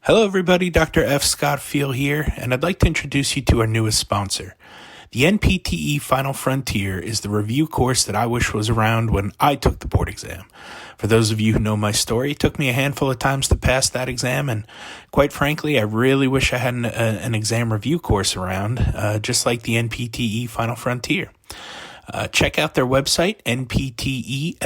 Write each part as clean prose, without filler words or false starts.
Hello, everybody. Dr. F. Scott Field here, and I'd like to introduce you to our newest sponsor. The NPTE Final Frontier is the review course that I wish was around when I took the board exam. For those of you who know my story, it took me a handful of times to pass that exam, and quite frankly, I really wish I had an exam review course around, just like the NPTE Final Frontier. Check out their website, npteff.com,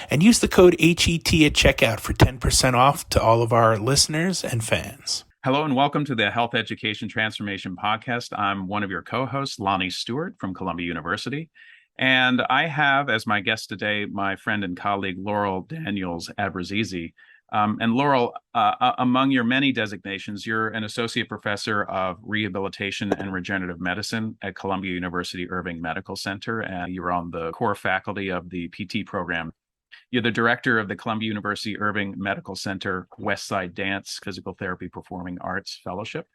and use the code HET at checkout for 10% off to all of our listeners and fans. Hello and welcome to the Health Education Transformation Podcast. I'm one of your co-hosts, Mahlon Stewart from Columbia University. And I have as my guest today, my friend and colleague, Laurel Daniels Abbruzzese. And Laurel, among your many designations, you're an associate professor of Rehabilitation and Regenerative Medicine at Columbia University Irving Medical Center, and you're on the core faculty of the PT program. You're the director of the Columbia University Irving Medical Center Westside Dance Physical Therapy Performing Arts Fellowship.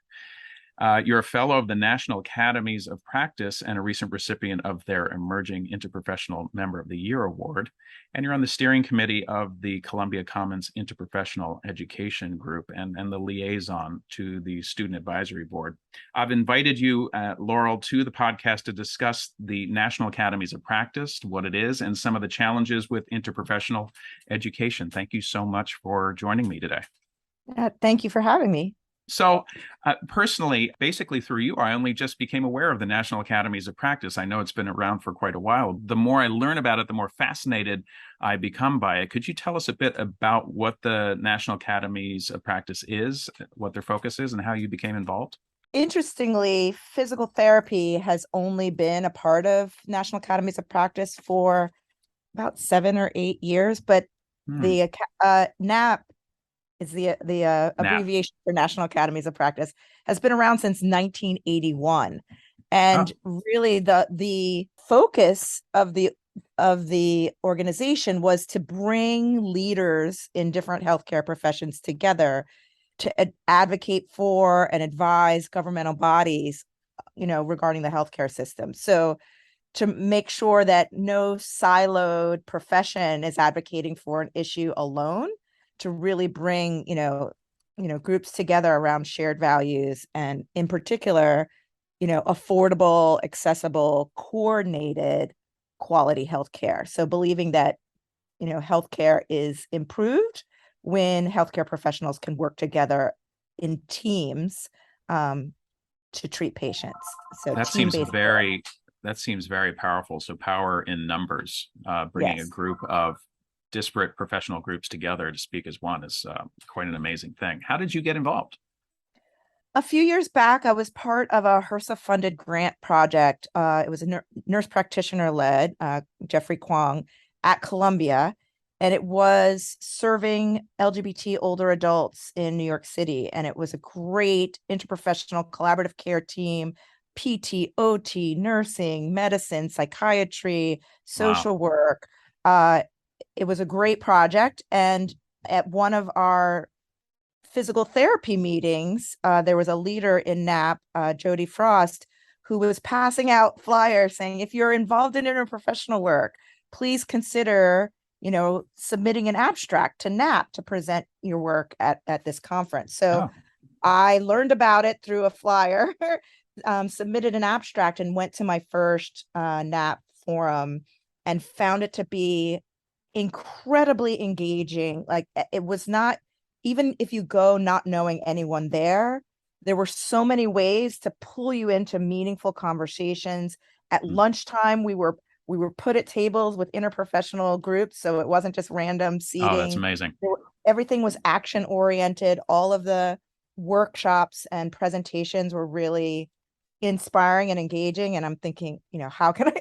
You're a fellow of the National Academies of Practice and a recent recipient of their Emerging Interprofessional Member of the Year Award. And you're on the steering committee of the Columbia Commons Interprofessional Education Group and the liaison to the Student Advisory Board. I've invited you, Laurel, to the podcast to discuss the National Academies of Practice, what it is, and some of the challenges with interprofessional education. Thank you so much for joining me today. Thank you for having me. So personally, basically through you, I only just became aware of the National Academies of Practice. I know it's been around for quite a while. The more I learn about it, the more fascinated I become by it. Could you tell us a bit about what the National Academies of Practice is, what their focus is, and how you became involved? Interestingly, physical therapy has only been a part of National Academies of Practice for about 7 or 8 years, but the NAP is the abbreviation for National Academies of Practice, has been around since 1981. And really the focus of the organization was to bring leaders in different healthcare professions together to advocate for and advise governmental bodies, regarding the healthcare system. So to make sure that no siloed profession is advocating for an issue alone, to really bring, groups together around shared values, and in particular, affordable, accessible, coordinated, quality healthcare. So believing that, healthcare is improved when healthcare professionals can work together in teams to treat patients. So that seems very powerful. So power in numbers, bringing a group of disparate professional groups together to speak as one is quite an amazing thing. How did you get involved? A few years back, I was part of a HRSA-funded grant project. It was a nurse practitioner-led, Jeffrey Kwong, at Columbia, and it was serving LGBT older adults in New York City. And it was a great interprofessional collaborative care team, PT, OT, nursing, medicine, psychiatry, social work. It was a great project. And at one of our physical therapy meetings, there was a leader in NAP, Jody Frost, who was passing out flyers saying, if you're involved in interprofessional work, please consider, submitting an abstract to NAP to present your work at this conference. So I learned about it through a flyer, submitted an abstract, and went to my first NAP forum and found it to be incredibly engaging. Like, it was not, even if you go not knowing anyone there were so many ways to pull you into meaningful conversations. At lunchtime, we were put at tables with interprofessional groups, so it wasn't just random seating. Oh, that's amazing. Everything was action oriented. All of the workshops and presentations were really inspiring and engaging, and I'm thinking, how can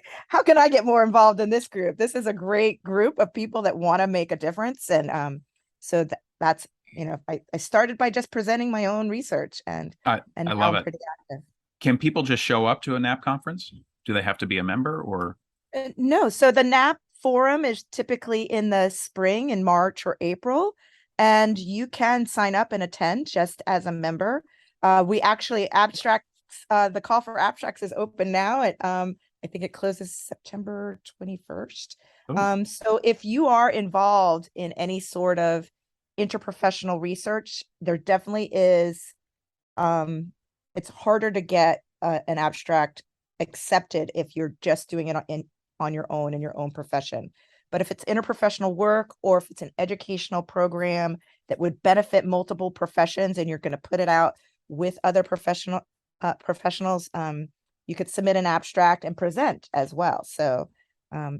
I get more involved in this group? This is a great group of people that want to make a difference. And so that's I started by just presenting my own research, and I love it. Pretty active. Can people just show up to a NAP conference? Do they have to be a member, or no? So the NAP forum is typically in the spring, in March or April, and you can sign up and attend just as a member. We actually the call for abstracts is open now. I think it closes September 21st. So if you are involved in any sort of interprofessional research, there definitely is, it's harder to get an abstract accepted if you're just doing it on your own in your own profession. But if it's interprofessional work, or if it's an educational program that would benefit multiple professions and you're going to put it out with other professionals, you could submit an abstract and present as well. So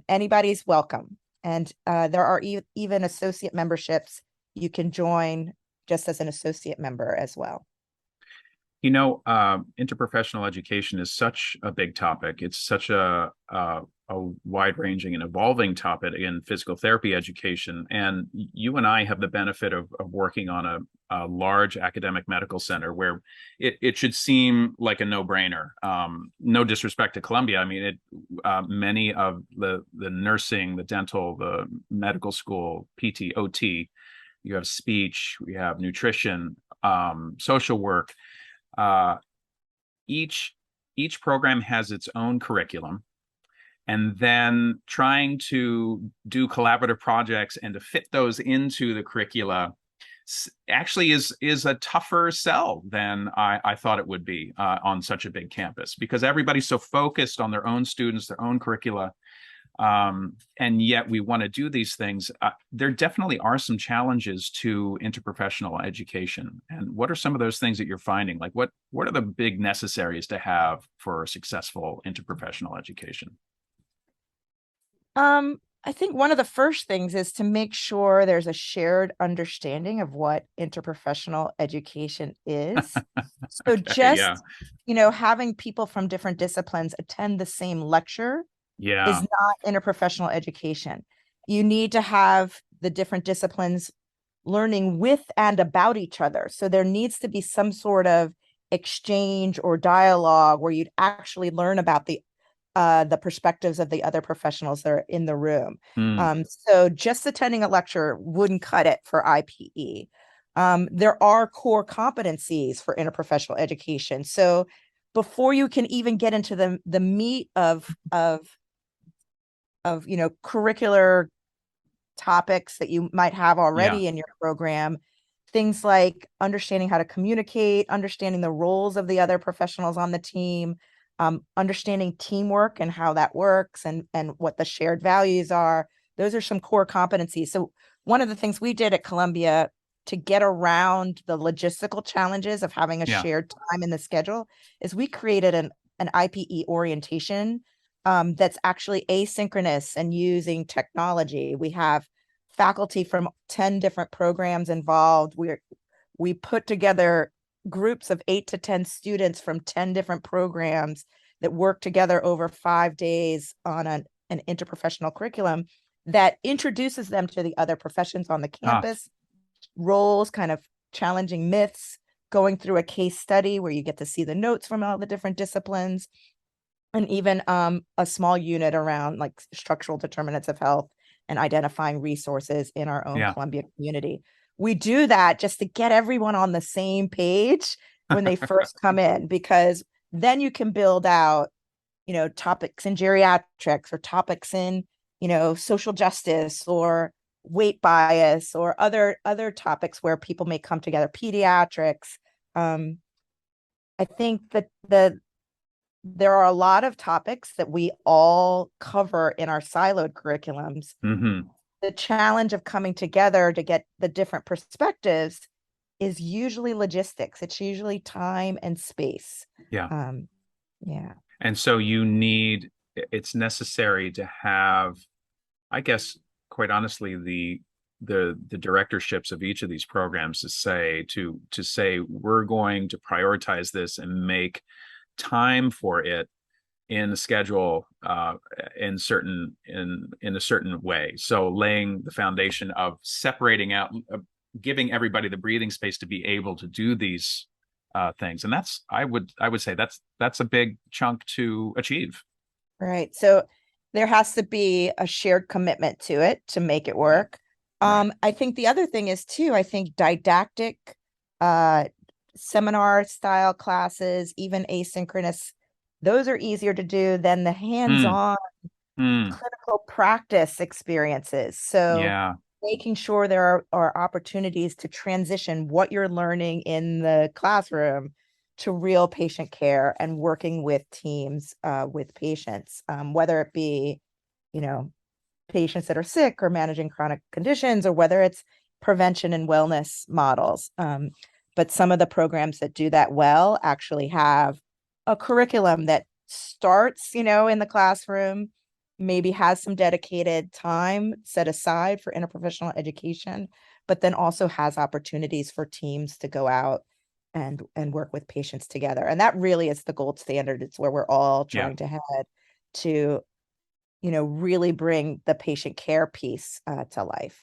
anybody's welcome. And there are even associate memberships you can join just as an associate member as well. You know, interprofessional education is such a big topic. It's such a wide-ranging and evolving topic in physical therapy education. And you and I have the benefit of working on a large academic medical center where it should seem like a no-brainer. No disrespect to Columbia. I mean, many of the nursing, the dental, the medical school, PT, OT, you have speech, we have nutrition, social work. Each program has its own curriculum, and then trying to do collaborative projects and to fit those into the curricula actually is a tougher sell than I thought it would be on such a big campus, because everybody's so focused on their own students, their own curricula. And yet we want to do these things. There definitely are some challenges to interprofessional education. And what are some of those things that you're finding? Like what are the big necessaries to have for successful interprofessional education? I think one of the first things is to make sure there's a shared understanding of what interprofessional education is. So just, having people from different disciplines attend the same lecture is not interprofessional education. You need to have the different disciplines learning with and about each other. So there needs to be some sort of exchange or dialogue where you'd actually learn about the perspectives of the other professionals that are in the room. So just attending a lecture wouldn't cut it for IPE. There are core competencies for interprofessional education. So before you can even get into the meat of curricular topics that you might have already in your program, things like understanding how to communicate, understanding the roles of the other professionals on the team, understanding teamwork and how that works, and what the shared values are. Those are some core competencies. So one of the things we did at Columbia to get around the logistical challenges of having a shared time in the schedule is we created an IPE orientation that's actually asynchronous and using technology. We have faculty from 10 different programs involved. We put together groups of 8 to 10 students from 10 different programs that work together over 5 days on an interprofessional curriculum that introduces them to the other professions on the campus, roles, kind of challenging myths, going through a case study where you get to see the notes from all the different disciplines, and even a small unit around like structural determinants of health and identifying resources in our own Columbia community. We do that just to get everyone on the same page when they first come in, because then you can build out, topics in geriatrics or topics in, social justice or weight bias or other topics where people may come together, pediatrics. I think that there are a lot of topics that we all cover in our siloed curriculums. The challenge of coming together to get the different perspectives is usually logistics. It's usually time and space. And so it's necessary to have, I guess, quite honestly, the directorships of each of these programs to say we're going to prioritize this and make time for it in the schedule in a certain way. So laying the foundation of separating out, giving everybody the breathing space to be able to do these things. And that's, I would say that's a big chunk to achieve. Right. So there has to be a shared commitment to it to make it work. I think the other thing is too, I think didactic seminar style classes, even asynchronous, those are easier to do than the hands-on clinical practice experiences. So making sure there are opportunities to transition what you're learning in the classroom to real patient care and working with teams with patients, whether it be, patients that are sick or managing chronic conditions, or whether it's prevention and wellness models. But some of the programs that do that well actually have a curriculum that starts, in the classroom, maybe has some dedicated time set aside for interprofessional education, but then also has opportunities for teams to go out and work with patients together. And that really is the gold standard. It's where we're all trying to head to, really bring the patient care piece to life.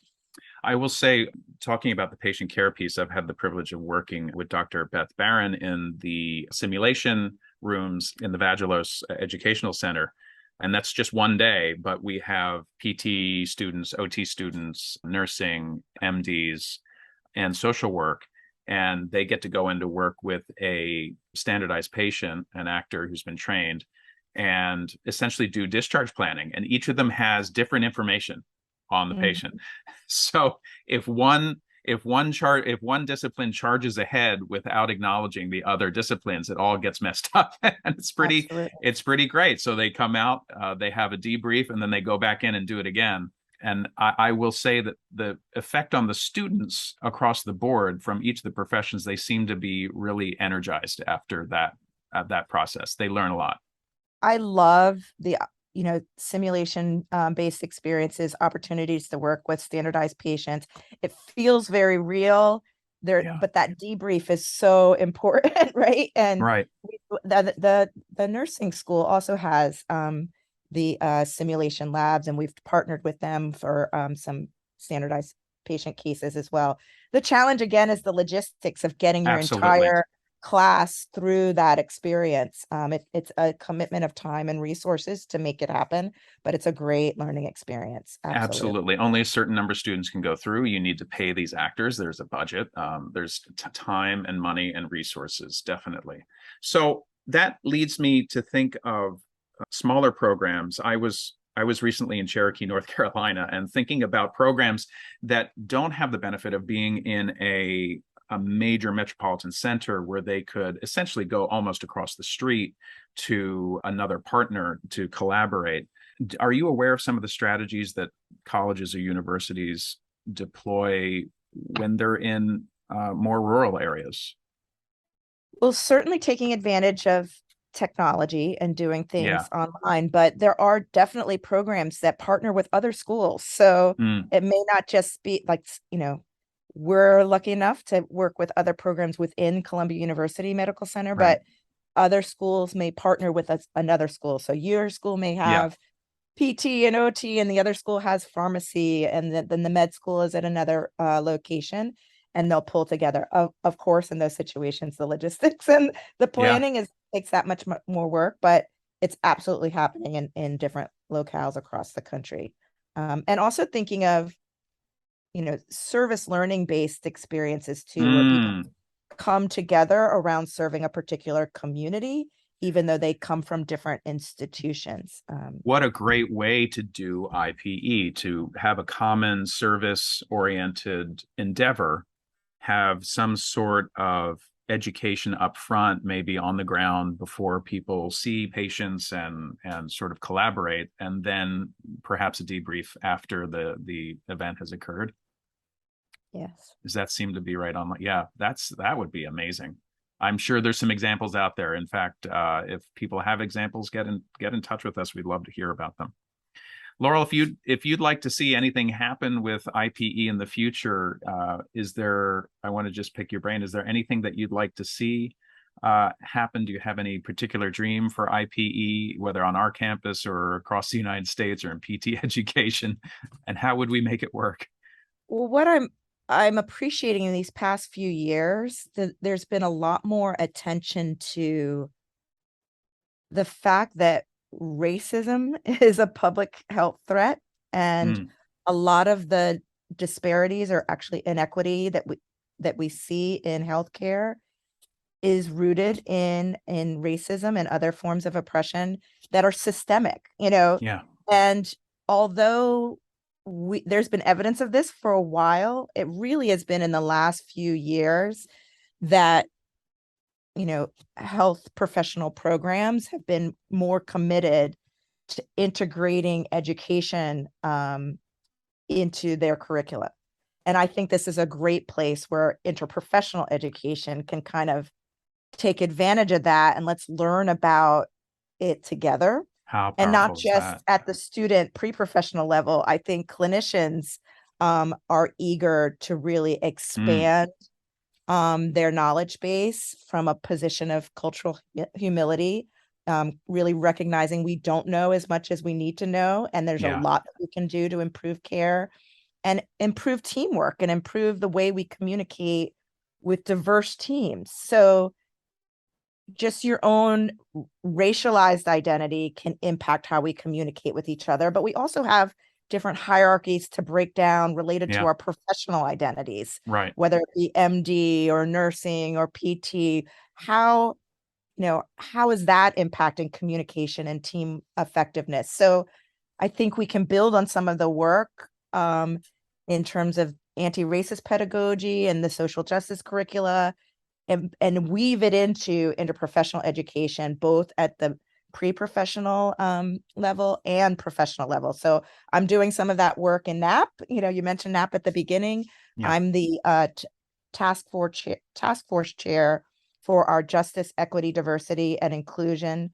I will say, talking about the patient care piece, I've had the privilege of working with Dr. Beth Barron in the simulation rooms in the Vagelos Educational Center. And that's just one day, but we have PT students, OT students, nursing, MDs, and social work. And they get to go into work with a standardized patient, an actor who's been trained, and essentially do discharge planning. And each of them has different information on the patient. So if one discipline charges ahead without acknowledging the other disciplines, it all gets messed up. And it's pretty great. So they come out, they have a debrief, and then they go back in and do it again. And I will say that the effect on the students across the board from each of the professions, they seem to be really energized after that process. They learn a lot. I love the simulation based experiences, opportunities to work with standardized patients. It feels very real there, but that debrief is so important, right? And the nursing school also has the simulation labs, and we've partnered with them for some standardized patient cases as well. The challenge again is the logistics of getting your entire class through that experience. It's a commitment of time and resources to make it happen, but it's a great learning experience. Absolutely. Only a certain number of students can go through. You need to pay these actors. There's a budget. There's time and money and resources, definitely. So that leads me to think of smaller programs. I was recently in Cherokee, North Carolina, and thinking about programs that don't have the benefit of being in a major metropolitan center where they could essentially go almost across the street to another partner to collaborate. Are you aware of some of the strategies that colleges or universities deploy when they're in more rural areas? Well, certainly taking advantage of technology and doing things online, but there are definitely programs that partner with other schools. So it may not just be like, we're lucky enough to work with other programs within Columbia University Medical Center, but other schools may partner with another school. So your school may have PT and OT, and the other school has pharmacy, and then the med school is at another location, and they'll pull together. Of course, in those situations, the logistics and the planning takes that much more work, but it's absolutely happening in different locales across the country. And also thinking of service learning based experiences too, where people come together around serving a particular community, even though they come from different institutions. What a great way to do IPE, to have a common service oriented endeavor, have some sort of education up front, maybe on the ground before people see patients and sort of collaborate, and then perhaps a debrief after the event has occurred. Yes. Does that seem to be right on? Yeah, that would be amazing. I'm sure there's some examples out there. In fact, if people have examples, get in touch with us. We'd love to hear about them. Laurel, if you'd like to see anything happen with IPE in the future, I want to just pick your brain. Is there anything that you'd like to see happen? Do you have any particular dream for IPE, whether on our campus or across the United States or in PT education? And how would we make it work? Well, what I'm appreciating in these past few years, there's been a lot more attention to the fact that racism is a public health threat, and a lot of the disparities or actually inequity that we see in healthcare is rooted in racism and other forms of oppression that are systemic, and although there's been evidence of this for a while. It really has been in the last few years that, health professional programs have been more committed to integrating education into their curricula. And I think this is a great place where interprofessional education can kind of take advantage of that, and let's learn about it together. How And not powerful is just that? at the student pre-professional level. I think clinicians are eager to really expand their knowledge base from a position of cultural humility, really recognizing we don't know as much as we need to know, and there's a Yeah. lot that we can do to improve care and improve teamwork and improve the way we communicate with diverse teams. So just your own racialized identity can impact how we communicate with each other, but we also have different hierarchies to break down related to Yeah. our professional identities, Right. whether it be MD or nursing or PT. How is that impacting communication and team effectiveness? So I think we can build on some of the work in terms of anti-racist pedagogy and the social justice curricula, and weave it into interprofessional education, both at the pre-professional level and professional level. So I'm doing some of that work in NAP. You mentioned NAP at the beginning. Yeah. I'm the task force chair for our justice, equity, diversity, and inclusion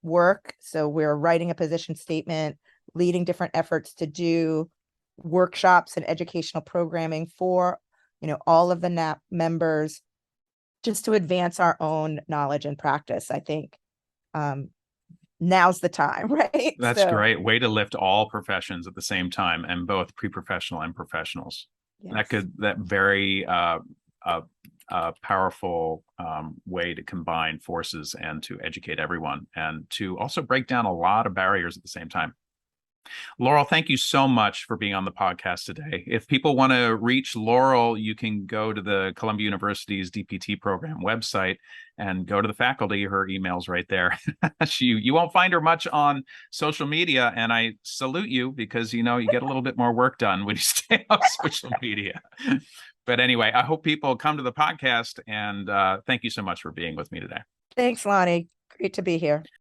work. So we're writing a position statement, leading different efforts to do workshops and educational programming for all of the NAP members, just to advance our own knowledge and practice. I think now's the time, right? That's great. Way to lift all professions at the same time, and both pre-professional and professionals. Yes. That very powerful way to combine forces and to educate everyone, and to also break down a lot of barriers at the same time. Laurel, thank you so much for being on the podcast today. If people want to reach Laurel, you can go to the Columbia University's DPT program website and go to the faculty. Her email's right there. You won't find her much on social media, and I salute you because, you get a little bit more work done when you stay on social media. But anyway, I hope people come to the podcast, and thank you so much for being with me today. Thanks, Lonnie. Great to be here.